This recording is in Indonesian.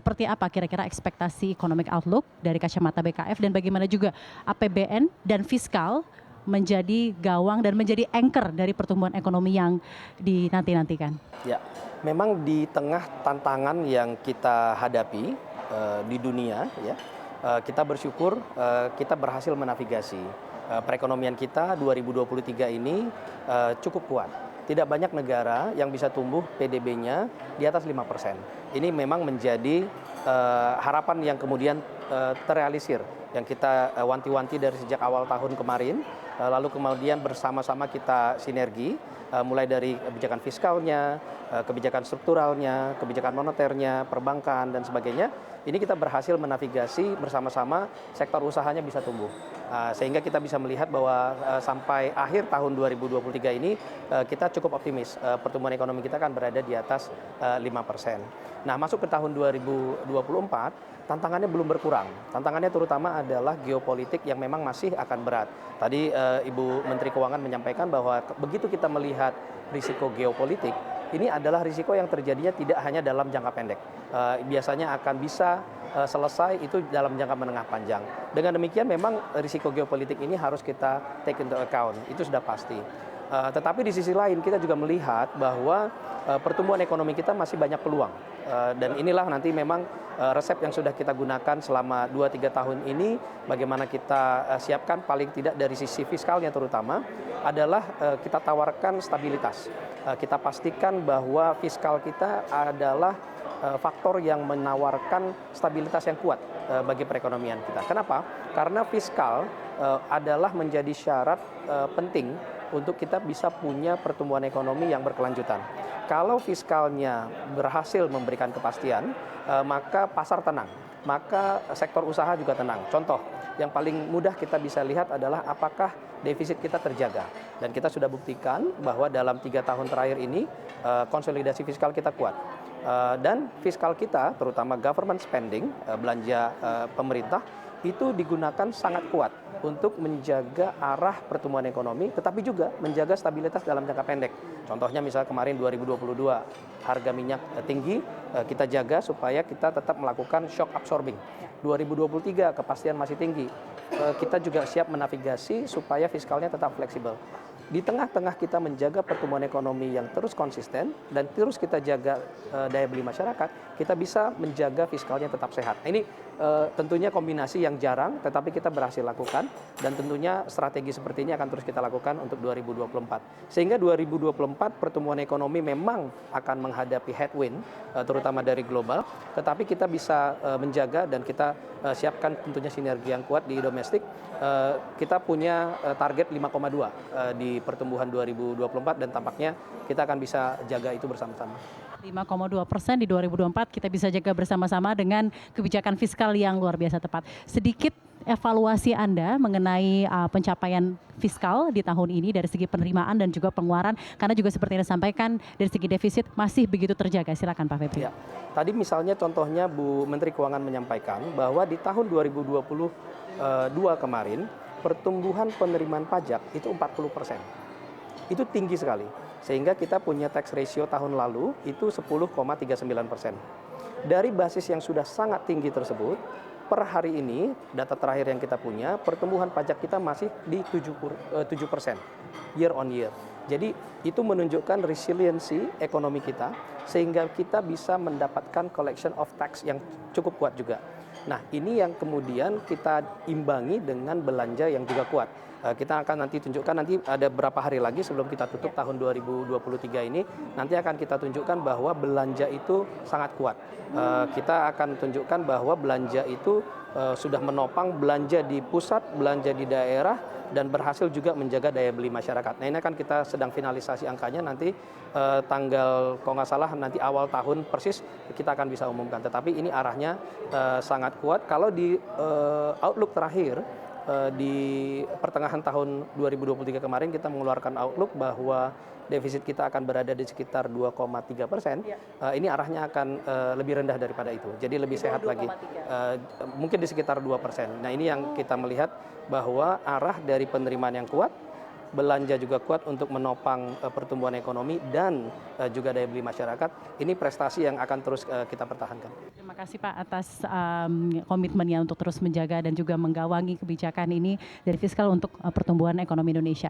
seperti apa kira-kira ekspektasi economic outlook dari kacamata BKF dan bagaimana juga APBN dan fiskal menjadi gawang dan menjadi anchor dari pertumbuhan ekonomi yang dinanti-nantikan? Ya, memang di tengah tantangan yang kita hadapi di dunia, ya, kita bersyukur kita berhasil menavigasi perekonomian kita 2023 ini cukup kuat. Tidak banyak negara yang bisa tumbuh PDB-nya di atas 5%. Ini memang menjadi harapan yang kemudian terrealisir, yang kita wanti-wanti dari sejak awal tahun kemarin, lalu kemudian bersama-sama kita sinergi, mulai dari kebijakan fiskalnya, kebijakan strukturalnya, kebijakan moneternya, perbankan, dan sebagainya. Ini kita berhasil menavigasi bersama-sama sektor usahanya bisa tumbuh. Sehingga kita bisa melihat bahwa sampai akhir tahun 2023 ini kita cukup optimis pertumbuhan ekonomi kita akan berada di atas 5%. Nah, masuk ke tahun 2024, tantangannya belum berkurang. Tantangannya terutama adalah geopolitik yang memang masih akan berat. Tadi Ibu Menteri Keuangan menyampaikan bahwa begitu kita melihat risiko geopolitik, ini adalah risiko yang terjadinya tidak hanya dalam jangka pendek. Biasanya akan bisa selesai itu dalam jangka menengah panjang. Dengan demikian memang risiko geopolitik ini harus kita take into account, itu sudah pasti. Tetapi di sisi lain kita juga melihat bahwa pertumbuhan ekonomi kita masih banyak peluang. Dan inilah nanti memang resep yang sudah kita gunakan selama 2-3 tahun ini, bagaimana kita siapkan paling tidak dari sisi fiskalnya terutama, adalah kita tawarkan stabilitas. Kita pastikan bahwa fiskal kita adalah faktor yang menawarkan stabilitas yang kuat bagi perekonomian kita. Kenapa? Karena fiskal adalah menjadi syarat penting untuk kita bisa punya pertumbuhan ekonomi yang berkelanjutan. Kalau fiskalnya berhasil memberikan kepastian, maka pasar tenang, maka sektor usaha juga tenang. Contoh, yang paling mudah kita bisa lihat adalah apakah defisit kita terjaga. Dan kita sudah buktikan bahwa dalam 3 tahun terakhir ini konsolidasi fiskal kita kuat. Dan fiskal kita, terutama government spending, belanja pemerintah, itu digunakan sangat kuat untuk menjaga arah pertumbuhan ekonomi, tetapi juga menjaga stabilitas dalam jangka pendek. Contohnya misalnya kemarin 2022 harga minyak tinggi, kita jaga supaya kita tetap melakukan shock absorbing. 2023 kepastian masih tinggi, kita juga siap menavigasi supaya fiskalnya tetap fleksibel. Di tengah-tengah kita menjaga pertumbuhan ekonomi yang terus konsisten dan terus kita jaga daya beli masyarakat, kita bisa menjaga fiskalnya tetap sehat. Ini tentunya kombinasi yang jarang, tetapi kita berhasil lakukan, dan tentunya strategi seperti ini akan terus kita lakukan untuk 2024. Sehingga 2024 pertumbuhan ekonomi memang akan menghadapi headwind, terutama dari global, tetapi kita bisa menjaga dan kita siapkan tentunya sinergi yang kuat di domestik. Kita punya target 5,2 di pertumbuhan 2024 dan tampaknya kita akan bisa jaga itu bersama-sama. 5,2% di 2024 kita bisa jaga bersama-sama dengan kebijakan fiskal yang luar biasa tepat. Sedikit evaluasi Anda mengenai pencapaian fiskal di tahun ini dari segi penerimaan dan juga pengeluaran, karena juga seperti yang disampaikan dari segi defisit masih begitu terjaga. Silakan Pak Febri. Ya, tadi misalnya contohnya Bu Menteri Keuangan menyampaikan bahwa di tahun 2022 kemarin pertumbuhan penerimaan pajak itu 40%. Itu tinggi sekali. Sehingga kita punya tax ratio tahun lalu itu 10,39%. Dari basis yang sudah sangat tinggi tersebut, per hari ini data terakhir yang kita punya, pertumbuhan pajak kita masih di 7% year on year. Jadi itu menunjukkan resiliensi ekonomi kita sehingga kita bisa mendapatkan collection of tax yang cukup kuat juga. Nah, ini yang kemudian kita imbangi dengan belanja yang juga kuat. Kita akan nanti tunjukkan, nanti ada beberapa hari lagi sebelum kita tutup tahun 2023 ini, nanti akan kita tunjukkan bahwa belanja itu sangat kuat. Kita akan tunjukkan bahwa belanja itu sudah menopang belanja di pusat, belanja di daerah, dan berhasil juga menjaga daya beli masyarakat. Nah, ini akan kita sedang finalisasi angkanya nanti tanggal, kalau nggak salah nanti awal tahun persis kita akan bisa umumkan. Tetapi ini arahnya sangat kuat. Kalau di outlook terakhir, di pertengahan tahun 2023 kemarin kita mengeluarkan outlook bahwa defisit kita akan berada di sekitar 2,3%. Ini arahnya akan lebih rendah daripada itu, jadi lebih sehat lagi, mungkin di sekitar 2%. Nah, ini yang kita melihat bahwa arah dari penerimaan yang kuat belanja juga kuat untuk menopang pertumbuhan ekonomi dan juga daya beli masyarakat. Ini prestasi yang akan terus kita pertahankan. Terima kasih Pak atas komitmennya untuk terus menjaga dan juga menggawangi kebijakan ini dari fiskal untuk pertumbuhan ekonomi Indonesia.